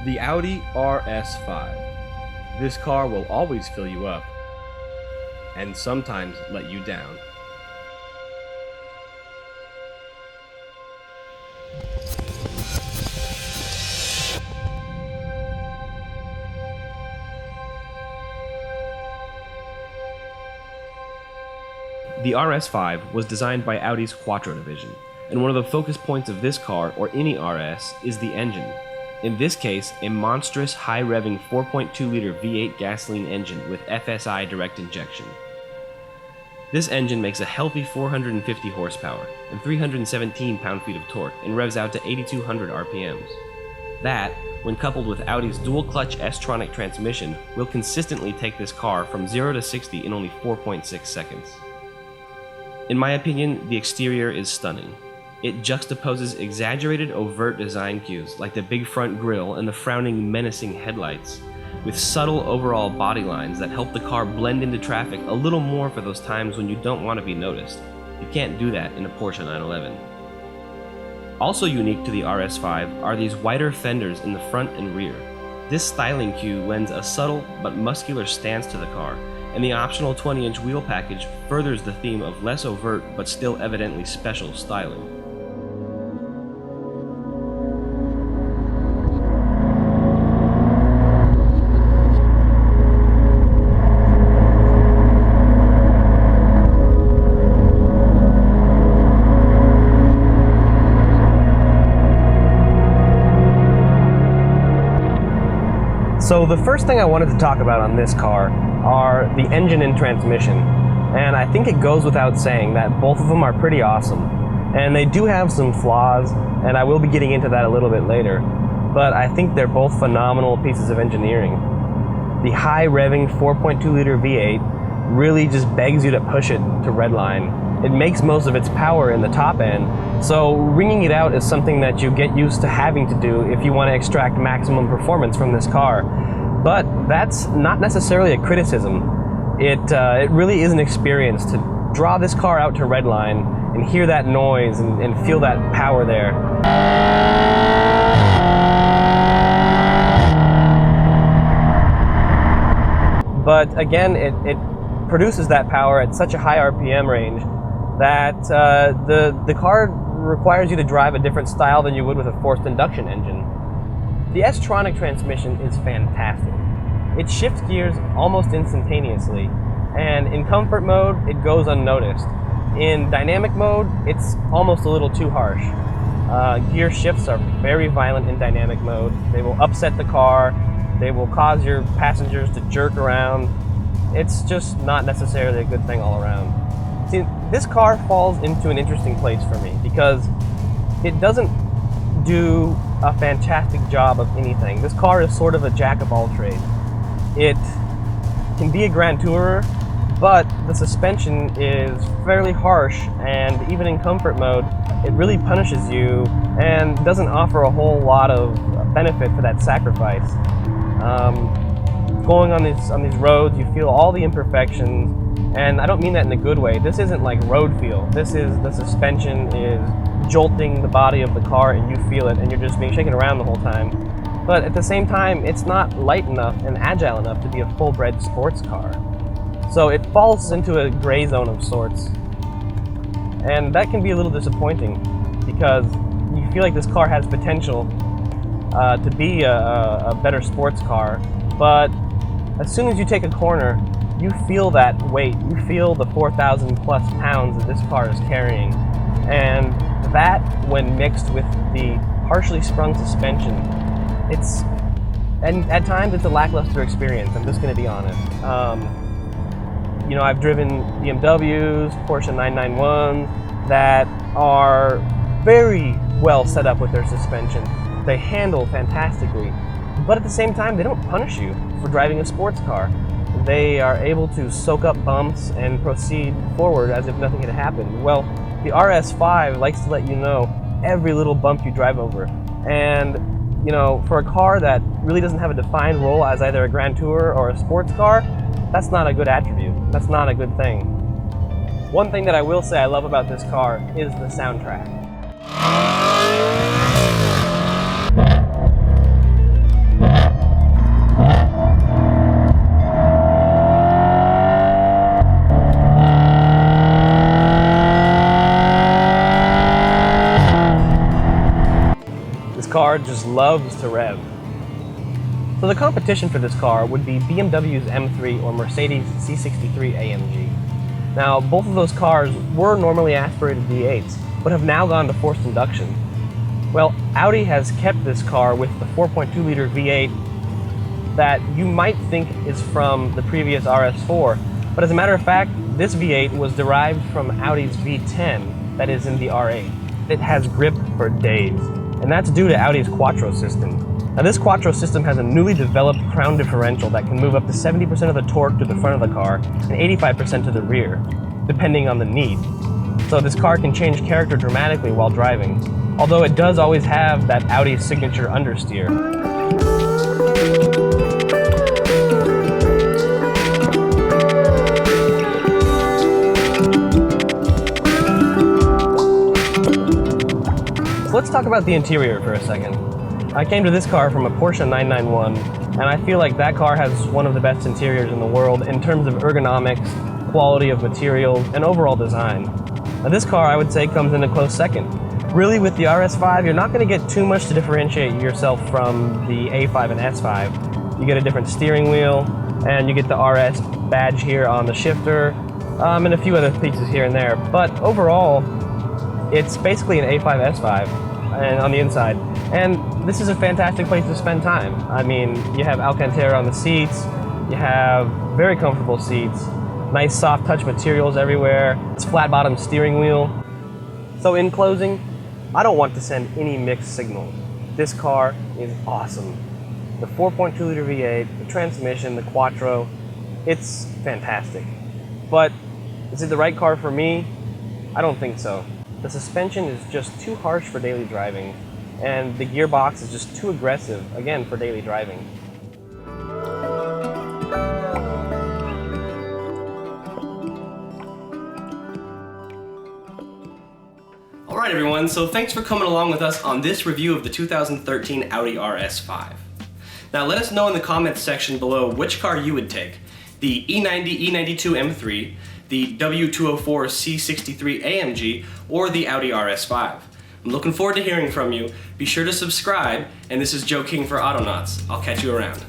The Audi RS5. This car will always fill you up, and sometimes let you down. The RS5 was designed by Audi's Quattro division, and one of the focus points of this car, or any RS, is the engine. In this case, a monstrous high-revving 4.2-liter V8 gasoline engine with FSI direct injection. This engine makes a healthy 450 horsepower and 317 pound-feet of torque and revs out to 8,200 RPMs. That, when coupled with Audi's dual-clutch S-Tronic transmission, will consistently take this car from 0 to 60 in only 4.6 seconds. In my opinion, the exterior is stunning. It juxtaposes exaggerated overt design cues like the big front grille and the frowning menacing headlights, with subtle overall body lines that help the car blend into traffic a little more for those times when you don't want to be noticed. You can't do that in a Porsche 911. Also unique to the RS5 are these wider fenders in the front and rear. This styling cue lends a subtle but muscular stance to the car, and the optional 20-inch wheel package furthers the theme of less overt but still evidently special styling. So the first thing I wanted to talk about on this car are the engine and transmission, and I think it goes without saying that both of them are pretty awesome, and they do have some flaws, and I will be getting into that a little bit later, but I think they're both phenomenal pieces of engineering. The high revving 4.2-liter V8 really just begs you to push it to redline. It makes most of its power in the top end, so ringing it out is something that you get used to having to do if you want to extract maximum performance from this car. But that's not necessarily a criticism. It really is an experience to draw this car out to redline and hear that noise and feel that power there. But again, it produces that power at such a high RPM range that the car requires you to drive a different style than you would with a forced induction engine. The S-Tronic transmission is fantastic. It shifts gears almost instantaneously, and in comfort mode, it goes unnoticed. In dynamic mode, it's almost a little too harsh. Gear shifts are very violent in dynamic mode. They will upset the car. They will cause your passengers to jerk around. It's just not necessarily a good thing all around. See, this car falls into an interesting place for me because it doesn't do a fantastic job of anything. This car is sort of a jack of all trades. It can be a grand tourer, but the suspension is fairly harsh, and even in comfort mode, it really punishes you and doesn't offer a whole lot of benefit for that sacrifice. Going on these roads, you feel all the imperfections, and I don't mean that in a good way. This isn't like road feel. This is the suspension is jolting the body of the car, and you feel it, and you're just being shaken around the whole time. But at the same time, it's not light enough and agile enough to be a full-bred sports car. So it falls into a gray zone of sorts. And that can be a little disappointing because you feel like this car has potential to be a better sports car, but as soon as you take a corner, you feel that weight. You feel the 4,000 plus pounds that this car is carrying. And that, when mixed with the harshly sprung suspension, and at times it's a lackluster experience, I'm just going to be honest. I've driven BMWs, Porsche 991s that are very well set up with their suspension. They handle fantastically, but at the same time, they don't punish you for driving a sports car. They are able to soak up bumps and proceed forward as if nothing had happened. Well, the RS5 likes to let you know every little bump you drive over. And, for a car that really doesn't have a defined role as either a grand tourer or a sports car, that's not a good attribute. That's not a good thing. One thing that I will say I love about this car is the soundtrack. car just loves to rev. So the competition for this car would be BMW's M3 or Mercedes C63 AMG. Now, both of those cars were normally aspirated V8s, but have now gone to forced induction. Well, Audi has kept this car with the 4.2-liter V8 that you might think is from the previous RS4, but as a matter of fact, this V8 was derived from Audi's V10 that is in the R8. It has grip for days, and that's due to Audi's Quattro System. Now this Quattro System has a newly developed crown differential that can move up to 70% of the torque to the front of the car and 85% to the rear, depending on the need. So this car can change character dramatically while driving, although it does always have that Audi signature understeer. So let's talk about the interior for a second. I came to this car from a Porsche 991, and I feel like that car has one of the best interiors in the world in terms of ergonomics, quality of materials, and overall design. Now this car, I would say, comes in a close second. Really, with the RS5, you're not going to get too much to differentiate yourself from the A5 and S5. You get a different steering wheel, and you get the RS badge here on the shifter, and a few other pieces here and there. But overall, it's basically an A5 S5 and on the inside. And this is a fantastic place to spend time. I mean, you have Alcantara on the seats, you have very comfortable seats, nice soft touch materials everywhere, it's flat bottom steering wheel. So in closing, I don't want to send any mixed signals. This car is awesome. The 4.2-liter V8, the transmission, the Quattro, it's fantastic. But is it the right car for me? I don't think so. The suspension is just too harsh for daily driving, and the gearbox is just too aggressive, again, for daily driving. Alright everyone, so thanks for coming along with us on this review of the 2013 Audi RS5. Now let us know in the comments section below which car you would take, the E90 E92 M3, the W204 C63 AMG, or the Audi RS5. I'm looking forward to hearing from you. Be sure to subscribe, and this is Joe King for AutoNauts. I'll catch you around.